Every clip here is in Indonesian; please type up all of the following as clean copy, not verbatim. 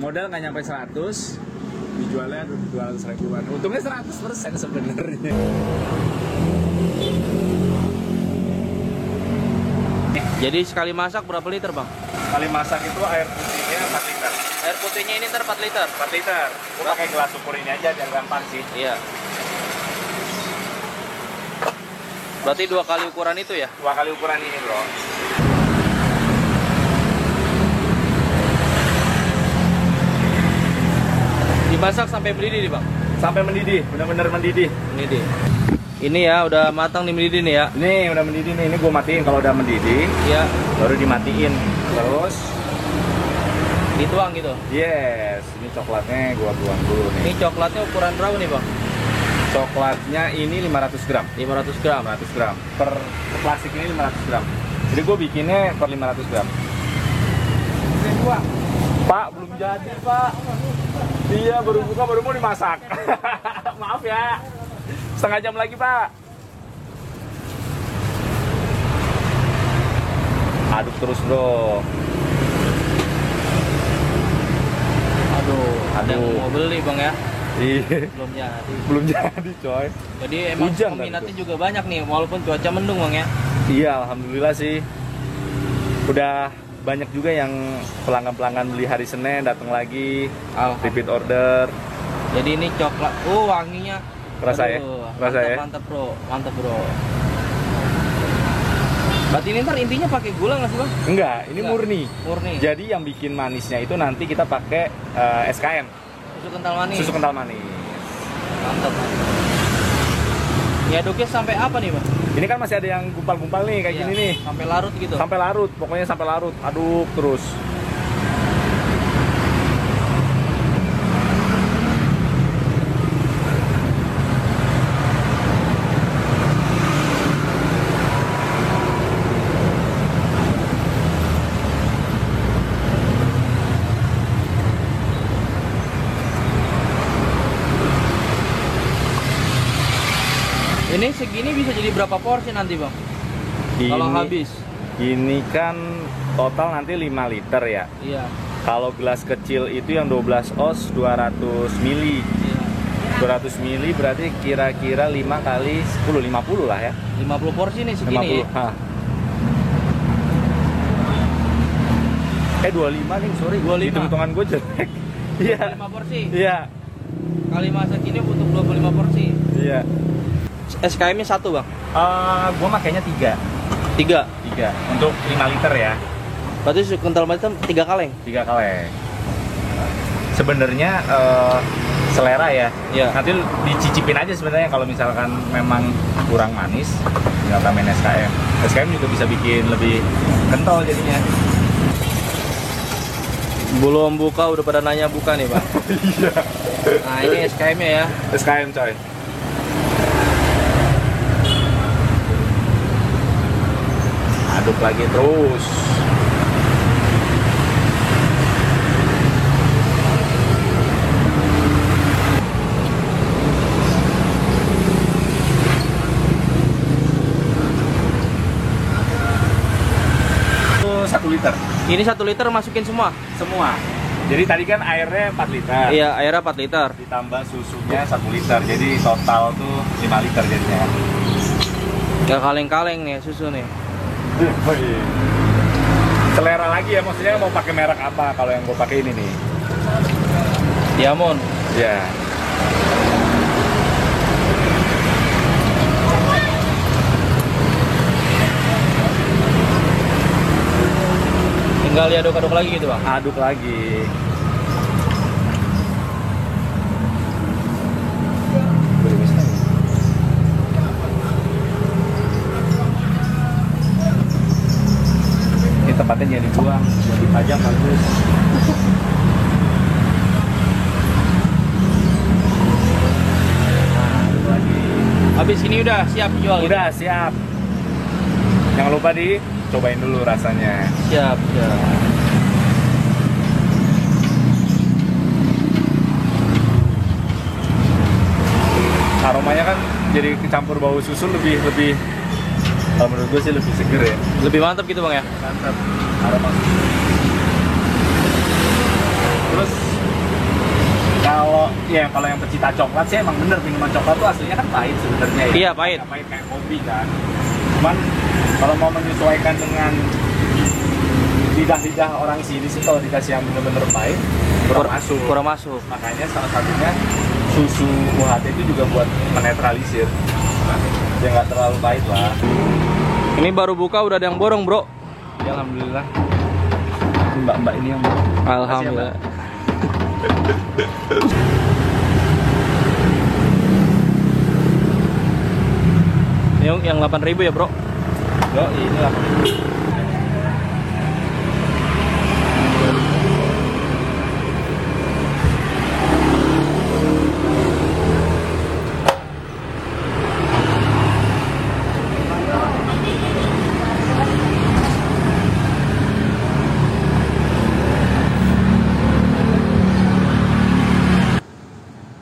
Modal nggak nyampe 100, dijualnya 200 ribuan. Untungnya 100% sebenarnya. Jadi sekali masak berapa liter, Bang? Sekali masak itu air putihnya 4 liter. Air putihnya ini ntar 4 liter. 4 liter. Gue pakai gelas ukur ini aja biar gampang sih. Iya. Berarti 2 kali ukuran itu ya? 2 kali ukuran ini, bro. Dimasak sampai mendidih nih, Bang? Sampai mendidih, benar-benar mendidih. Mendidih. Ini ya udah matang nih, mendidih nih ya. Ini udah mendidih nih, ini gue matiin kalau udah mendidih. Iya. Baru dimatiin. Terus dituang gitu. yes, ini coklatnya gue buang dulu nih. Ini coklatnya ukuran berapa nih, Bang? Coklatnya ini 500 gram. 500 gram. 500 gram. Per plastik ini 500 gram. Jadi gue bikinnya per 500 gram. Pak, belum jadi, Pak. Iya, baru buka, baru mau dimasak. Maaf ya. Setengah jam lagi, Pak. Aduk terus, bro. Aduh, ada yang Aduh. mau beli, Bang ya? Iya. Belum jadi. Belum jadi, coy. Jadi emang Hujan peminatnya tadi juga banyak nih, walaupun cuaca mendung, Bang ya? Iya, alhamdulillah sih. Udah banyak juga yang pelanggan-pelanggan beli hari Senin datang lagi, repeat order. Jadi ini coklat, wanginya. Kerasa ya? Aduh, Kerasa mantap, ya? Mantap, bro. Mantap, bro. Berarti ini ntar intinya pakai gula nggak sih, Bang? Enggak, ini Enggak. murni. Murni. Jadi yang bikin manisnya itu nanti kita pakai SKM, Susu kental manis. susu kental manis. Mantap, mantap. Diaduknya sampai apa nih, Bang? Ini kan masih ada yang gumpal-gumpal nih kayak Iya, gini nih. sampai larut gitu. Sampai larut, pokoknya sampai larut. Aduk terus. Ini segini bisa jadi berapa porsi nanti, Bang? Kalau habis? Ini kan total nanti 5 liter ya. Iya. Kalau gelas kecil itu yang 12 oz 200 mili. Iya. 200 mili berarti kira-kira 5 kali 10, 50 lah ya. 50 porsi nih segini. 50. Hah. 25 nih, sorry. 25. Hitung-hitungan gue jelek. Iya. 5 porsi. Iya. Kali masak ini butuh 25 porsi. Iya. SKM-nya 1, Bang. Gue makainya 3. 3. Untuk 5 liter ya. Berarti susu kental manis 3 kaleng. 3 kaleng. Sebenarnya selera ya. Iya. Nanti dicicipin aja sebenarnya kalau misalkan memang kurang manis, tinggal tambahin SKM. SKM juga bisa bikin lebih kental jadinya. Belum buka udah pada nanya buka nih, Bang. Iya. Nah, ini SKM-nya ya. SKM coy. Aduk lagi terus. Itu 1 liter. Ini 1 liter masukin semua. Semua. Jadi tadi kan airnya 4 liter. Iya, airnya 4 liter. Ditambah susunya 1 liter. Jadi total tuh 5 liter jadinya. Gak kaleng-kaleng nih susu nih. Selera lagi ya, maksudnya mau pakai merek apa? Kalau yang gue pakai ini nih. Diamond. Ya. Tinggal diaduk-aduk lagi gitu, Bang. Aduk lagi. Ini tempatnya jangan dibuang, buat dipajang bagus. Nah, aduk lagi. Habis ini udah siap jual. Gitu? Udah siap. Jangan lupa dicobain dulu rasanya. Siap, siap. Aromanya kan jadi kecampur bau susu lebih kalau menurut gue sih lebih seger ya. Lebih mantap gitu, Bang ya. Mantap aroma susu. Terus ya kalau yang pecinta coklat sih emang bener minuman coklat tuh aslinya kan pahit sebenarnya ya. Iya, pahit. Nggak pahit kayak kopi kan. Cuman kalau mau menyesuaikan dengan lidah-lidah orang sini sih kalau dikasih yang bener-bener pahit kurang masuk. Kurang masuk. Makanya salah satunya susu UHT itu juga buat menetralisir. Ya nggak terlalu pahit lah. Ini baru buka udah ada yang borong, Bro. Ya, alhamdulillah. Mbak-mbak ini yang borong. Alhamdulillah. Ini yang 8.000 ya, Bro? Yo, ini lah.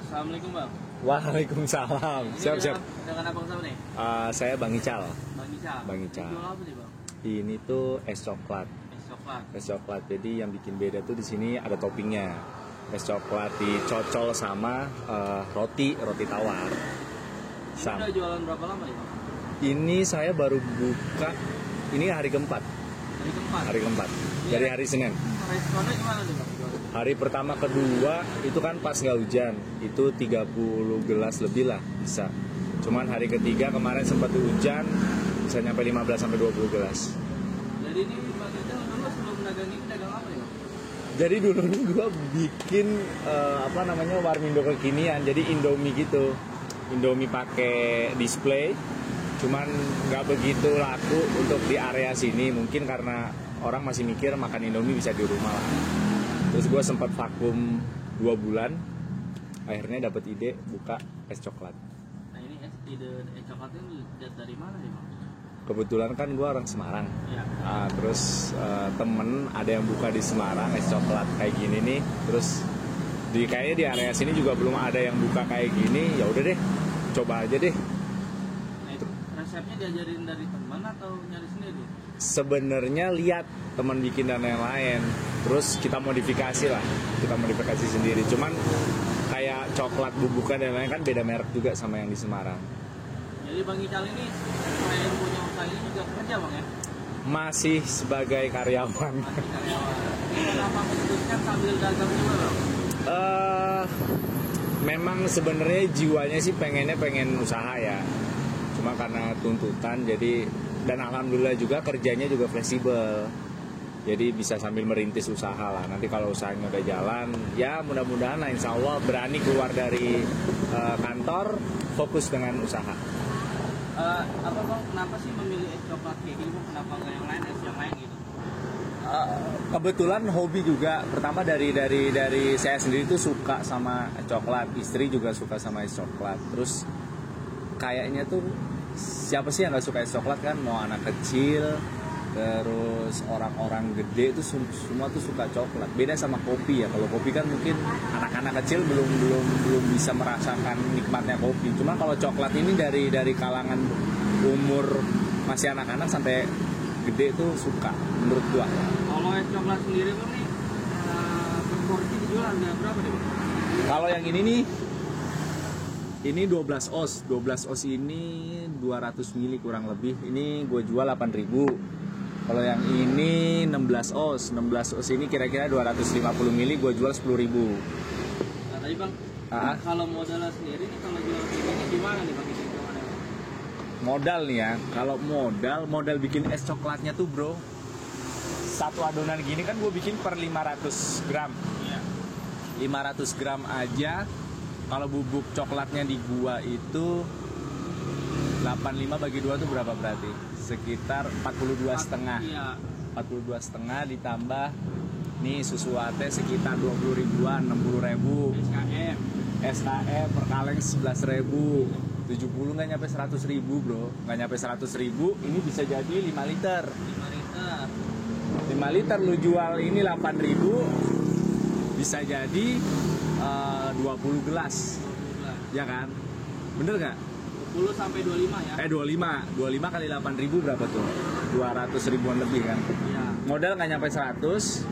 Assalamualaikum, Bang. Waalaikumsalam. Siap. Dengan abang sama nih? Saya Bang Ical. Bang Ical. Bang Ical. Ini jual apa nih, Bang? Ini tuh es coklat. Es coklat. Es coklat. Jadi yang bikin beda tuh di sini ada toppingnya. Es coklat dicocol sama roti tawar. Ini Sam. udah jualan berapa lama ya, Bang? Ini saya baru buka. Ini hari keempat. Hari keempat. Hari keempat. Dari hari Senin. Responnya gimana nih, Bang? Hari pertama kedua itu kan pas nggak hujan, itu 30 gelas lebih lah bisa. Cuman hari ketiga kemarin sempat hujan, bisa nyampe 15 sampai 20 gelas. Jadi ini Bang Ical dulu sebelum dagang ini dagang apa ya, Bang? Jadi dulu nih gue bikin warmindo kekinian, jadi Indomie gitu. Indomie pakai display, cuman nggak begitu laku untuk di area sini, mungkin karena orang masih mikir makan Indomie bisa di rumah lah. Terus gue sempat vakum 2 bulan, akhirnya dapat ide buka es coklat. Nah ini ide es coklatnya dari mana ya, Bang? Kebetulan kan gue orang Semarang. Ya. Terus temen ada yang buka di Semarang es coklat kayak gini nih. Terus kayaknya di area sini juga belum ada yang buka kayak gini. Ya udah deh, coba aja deh. Nah itu resepnya diajarin dari teman atau nyari sendiri? Sebenarnya lihat teman bikin dan yang lain, terus kita modifikasi sendiri. Cuman kayak coklat bubukan dan lain kan beda merek juga sama yang di Semarang. Jadi Bang Ical ini selain punya usaha ini juga kerja, Bang ya? Masih sebagai karyawan. Masih karyawan. Ini kenapa memutuskan sambil dagang juga, Bang? Memang sebenarnya jiwanya sih pengen usaha ya. Cuma karena tuntutan dan alhamdulillah juga kerjanya juga fleksibel. Jadi bisa sambil merintis usaha lah. Nanti kalau usahanya udah jalan, ya mudah-mudahan lah insya Allah berani keluar dari kantor, fokus dengan usaha. Apa Bang, kenapa sih memilih es coklat kayak gini, Bang? Kenapa nggak yang lain, es yang lain gitu? Kebetulan hobi juga. Pertama dari saya sendiri tuh suka sama coklat. Istri juga suka sama es coklat. Terus kayaknya tuh siapa sih yang nggak suka es coklat kan? Mau anak kecil, terus orang-orang gede itu semua tuh suka coklat. Beda sama kopi ya. Kalau kopi kan mungkin anak-anak kecil belum bisa merasakan nikmatnya kopi. Cuma kalau coklat ini dari kalangan umur masih anak-anak sampai gede tuh suka menurut gua. Kalau es coklat sendiri, Bang, nih per porsi dijual harga berapa deh, Bang? Kalau yang ini nih, ini 12 oz. 12 oz ini 200 mili kurang lebih. Ini gue jual 8.000. Kalau yang ini 16 oz. 16 oz ini kira-kira 250 mili, gue jual 10.000. Nah, tadi Bang, kalau modalnya sendiri nih, kalau jual kayak gini gimana nih, Bang? Gimana? Modal nih ya. Kalau modal bikin es coklatnya tuh bro, satu adonan gini kan gue bikin per 500 gram. Iya. 500 gram aja. Kalau bubuk coklatnya di gua itu 85 bagi 2 tuh berapa berarti? Sekitar 42,5. Iya. 42,5 ditambah nih susu latte sekitar 20 ribuan, 60 ribu. SKM per kaleng 11 ribu. 70 nggak nyampe 100 ribu bro. Nggak nyampe 100 ribu, ini bisa jadi 5 liter. 5 liter. 5 liter lu jual ini 8 ribu, bisa jadi 20 gelas. 12. Ya kan? Bener nggak? 20 sampai 25 ya? 25 kali 8 ribu berapa tuh? 200 ribuan lebih kan? Iya. Modal nggak nyampe 100,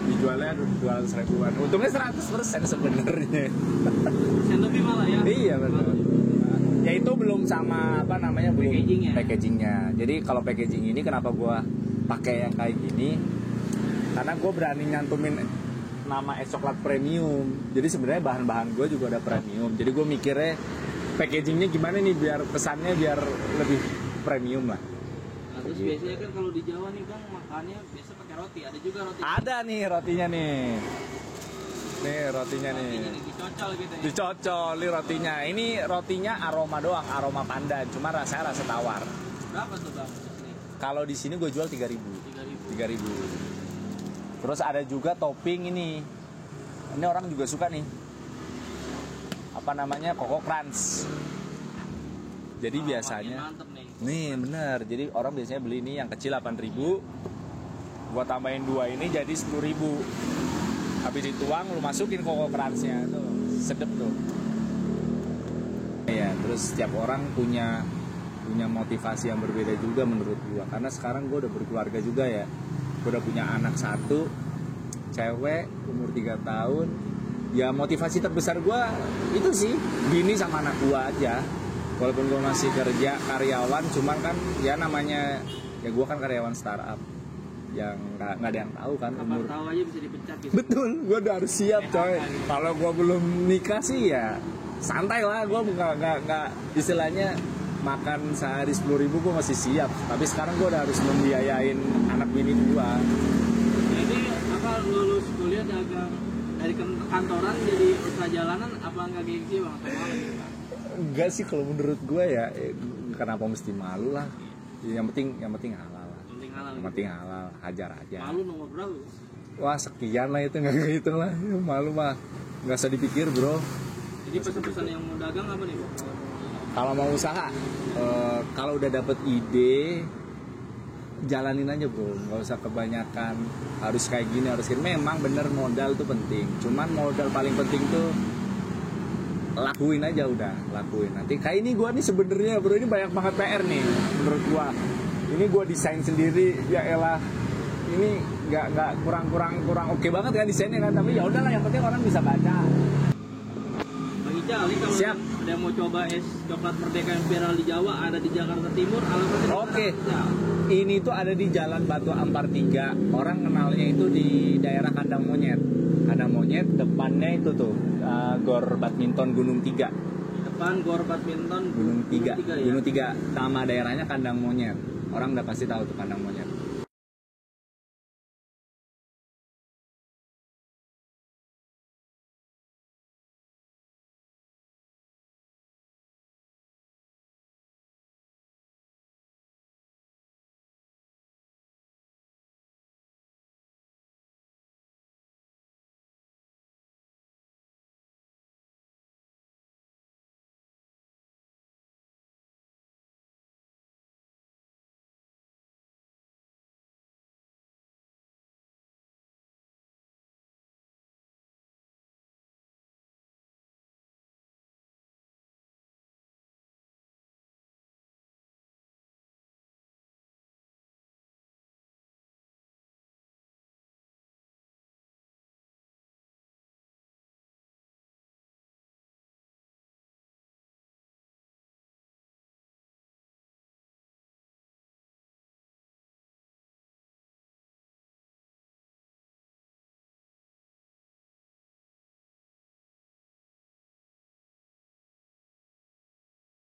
dijualnya 200 ribuan. Untungnya 100% sebenarnya. Sen lebih malah ya. Iya benar. Ya itu belum sama apa namanya belum Packagingnya. packagingnya. Jadi kalau packaging ini kenapa gua pakai yang kayak gini? Karena gue berani nyantumin nama es coklat premium. Jadi sebenarnya bahan-bahan gue juga ada premium. Jadi gue mikirnya packagingnya gimana nih biar pesannya biar lebih premium lah. Nah, terus biasanya kan kalau di Jawa nih bang makannya biasa pakai roti. Ada juga roti. Ada nih rotinya nih. Nih rotinya nih. Rotinya nih dicocol gitu ya. Dicocol nih rotinya. Ini rotinya aroma doang, aroma pandan. Cuma rasanya rasa tawar. Berapa tuh bang? Ini Kalau di sini gue jual 3.000. 3.000. 3.000. Terus ada juga topping ini. Ini orang juga suka nih. Apa namanya? Koko Crunch. Jadi biasanya Mantep nih. nih bener. Jadi orang biasanya beli ini yang kecil 8.000. Gua tambahin 2 ini jadi 10.000. Habis dituang lu masukin Koko Crunch-nya tuh. Sedep tuh. Ya, terus setiap orang punya motivasi yang berbeda juga menurut gua. Karena sekarang gua udah berkeluarga juga ya. Gue udah punya anak 1, cewek, umur 3 tahun. Ya motivasi terbesar gue itu sih bini sama anak gue aja. Walaupun gue masih kerja karyawan, cuman kan ya namanya ya gue kan karyawan startup yang nggak ada yang tahu kan Kapan umur. tahu aja bisa dipecat gitu. Betul, gue udah harus siap coy. Kalau gue belum nikah sih ya santai lah, gue nggak istilahnya makan sehari 10.000 gue masih siap. Tapi sekarang gue udah harus membiayain anak bini gue. Jadi apa lulus kuliah dagang dari kantoran jadi usaha jalanan apa nggak gengsi bang atau malu gitu bang? Enggak sih kalau menurut gue ya, kenapa mesti malu lah. Yang penting halal lah. Penting halal. Yang penting halal, hajar aja. Malu nomor berapa? Wah sekian lah itu nggak gitu lah. Malu mah nggak usah dipikir bro. Jadi pesan-pesan yang mau dagang apa nih bang? Kalau mau usaha, kalau udah dapet ide, jalanin aja bro, nggak usah kebanyakan harus kayak gini harus gini. Memang bener modal tuh penting, cuman modal paling penting tuh lakuin aja udah, lakuin. Nanti kayak ini gua nih sebenarnya bro, ini banyak banget PR nih menurut gua. Ini gua desain sendiri, ya elah, ini nggak kurang oke banget kan desainnya kan, tapi ya udahlah yang penting orang bisa baca. Bang Ical, ini kalau Siap. ada yang mau coba es coklat merdeka yang viral di Jawa, ada di Jakarta Timur, alamatnya di mana, Oke. Bang Ical? Ini tuh ada di Jalan Batu Ampar 3. Orang kenalnya itu di daerah Kandang Monyet. Kandang Monyet depannya itu tuh Gor Badminton Gunung 3. Depan Gor Badminton Gunung 3. ya? Gunung 3. Nama daerahnya Kandang Monyet. Orang udah pasti tahu tuh Kandang Monyet.